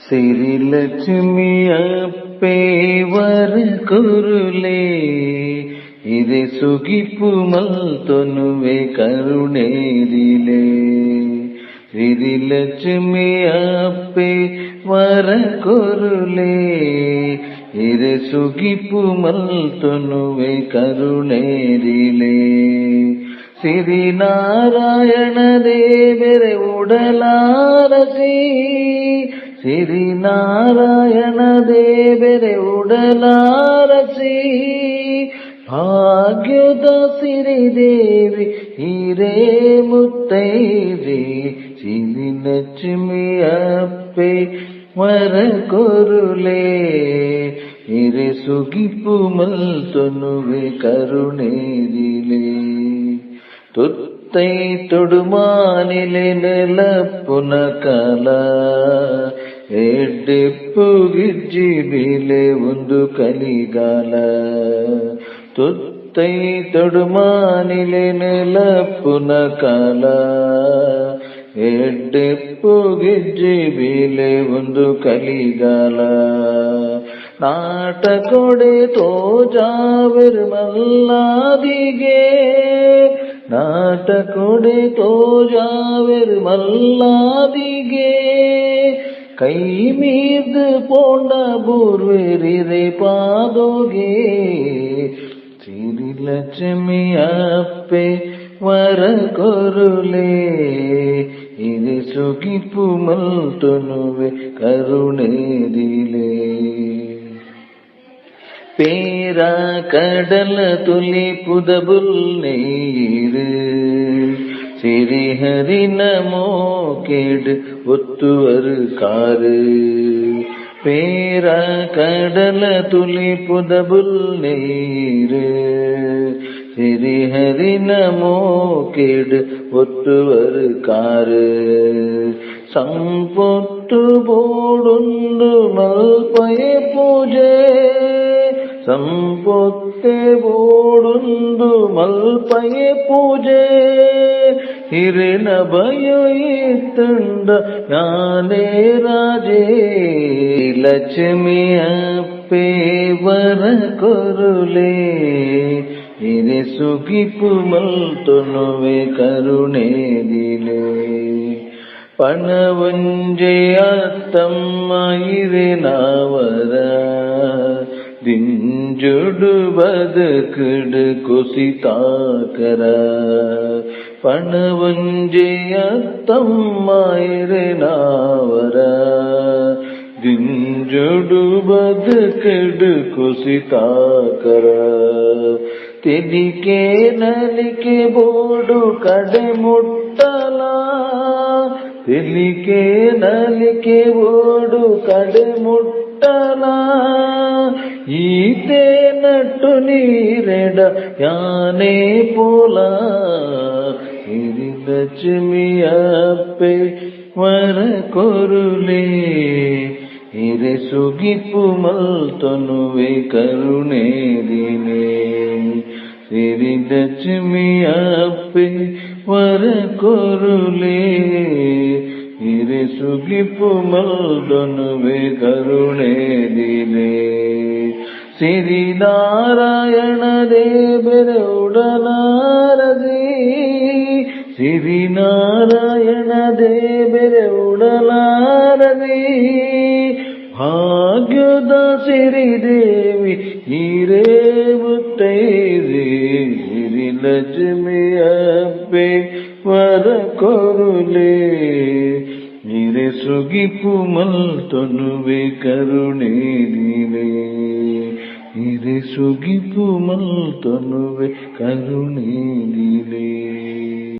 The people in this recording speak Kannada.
ಸಿರಿಲಕ್ಷ್ಮಿ ಅಪ್ಪೆ ವರಕುರುಲೇ ಇದೆ ಸುಗಿಪು ಮಲ್ತೊನುವೆ ಕರುಣೇರಿಲೆ. ಸಿರಿಲಕ್ಷ್ಮಿ ಅಪ್ಪೆ ವರಕುರುಲೇ ಇದೆ ಸುಗಿಪು ಮಲ್ತೊನುವೆ ಕರುಣೇರಿಲೆ. ಸಿರಿ ನಾರಾಯಣ ದೇವರೆ ಉಡಲಾರಸಿ, ಸಿರಿ ನಾರಾಯಣ ದೇವರೆ ಉಡಲಾರಸಿ, ಭಾಗ್ಯದ ಸಿರಿದೇವಿ ಹಿರೇ ಮುತ್ತೈದೆ. ಸಿರಿ ಲಕ್ಷ್ಮಿ ಅಪ್ಪೆ ವರಕುರುಲೇ ಹಿರೆ ಸುಗಿಪು ಮಲ್ತೊನುವೆ ಕರುಣೇರಿಲೆ. ತುತ್ತೈ ತೊಡುಮಾನಿಲೆ ನೆಲಪ್ಪುನ ಕಾಲ ಎಡ್ಡೆಪ್ಪು ಗಿಜ್ಜಿ ಬೀಲೆ ಒಂದು ಕಲಿಗಾಲ. ತುತ್ತೈ ತೊಡುಮಾನಿಲೆ ನೆಲಪ್ಪುನ ಕಾಲ ಎಡ್ಡೆಪ್ಪು ಗಿಜ್ಜಿ ಬೀಲೆ ಒಂದು ಕಲಿಗಾಲ. ನಾಟಕೊಡೆ ತೋಜಾವೆರ್ ಮಲ್ಲಾದಿಗೆ, ನಾಟಕೊಡೆ ತೋಜಾವೆರ್ ಮಲ್ಲಾದಿಗೆ, ಕೈ ಮೀರ್ದು ಪೋಂಡ ಬೂರ್ವೆರಿರೆ ಪಾದೋಗೆ. ಸಿರಿ ಲಕ್ಷ್ಮಿ ಅಪ್ಪೆ ವರಕುರುಲೇ ಇದೆ ಸುಗಿಪು ಮಲ್ತೊನುವೆ ಕರುಣೇರಿಲೆ. பேர கடல துளி புதபுல் நீரு சிறிஹரி நமோ கேடு ஒத்துவரு காரு. பேர கடல துளி புதபுல் நீரு சிறிஹரி நமோ கேடு ஒத்துவரு காரு. ಸಂಪೊತ್ತು ಬೋಡುಂದು ಮಲ್ಪಯೆ ಪೂಜೆ, ಸಂಪೊತ್ತೆ ಬೋಡುಂದು ಮಲ್ಪಯೆ ಪೂಜೆ. ಹಿರಿನ ಭಯೊಯಿತ್ತುಂಡ ನಾನೇ ರಾಜೇ. ಲಕ್ಷ್ಮಿ ಅಪ್ಪೆ ವರಕುರುಲೇ ಹಿರೆ ಸುಗಿಪು ಮಲ್ತೊನುವೆ ಕರುಣೇರಿಲೆ. ಪಣವಂಜೆಯ ತಮ್ಮ ಇರೆನಾವರ ದಿಂಜುಡು ಬದುಕುಡು ಕುಸಿತಾಕರ. ಪಣವಂಜೆಯ ತಮ್ಮ ಇರೆನಾವರ ದಿಂಜುಡು ಬದುಕುಡು ಕುಸಿತಾಕರ. ತೆಲಿಕೆ ನಲಿಕೆ ಬೋಡು ಕಡೆ ಮುಟ್ಟಲ, ತೆಲಿಕೆ ನಲಿಕೆ ಬೋಡು ಕಡೆ ಮುಟ್ಟಲ. ಈತೆ ನಟ್ಟು ನೀರೆಡ ಯಾನೇ ಪೋಲ. ಸಿರಿ ಲಕ್ಷ್ಮಿ ಅಪ್ಪೆ ವರಕುರುಲೇ ಹಿರೆ ಸುಗಿಪು ಮಲ್ತೊನುವೆ ಕರುಣೇರಿಲೆ. ಸಿರಿ ಲಕ್ಷ್ಮಿ ಅಪ್ಪೆ ವರಕುರುಲೇ ಹಿರೆ ಸುಗಿಪು ಮಲ್ತೊನುವೆ ಕರುಣೇರಿಲೆ. ಸಿರಿ ನಾರಾಯಣ ದೇವರೆ ಉಡಲಾರಸಿ, ಸಿರಿ ನಾರಾಯಣ ದೇವರೆ ಉಡಲಾರಸಿ, ಭಾಗ್ಯದ ಸಿರಿದೇವಿ ಹಿರೇ ಮುತ್ತೈದೆ. ಸಿರಿ ಲಕ್ಷ್ಮಿ ಅಪ್ಪೆ ವರಕುರುಲೇ ಹಿರೆ ಸುಗಿಪು ಮಲ್ತೊನುವೆ ಕರುಣೇರಿಲೆ. ಹಿರೆ ಸುಗಿಪು ಮಲ್ತೊನುವೆ ಕರುಣೇರಿಲೆ.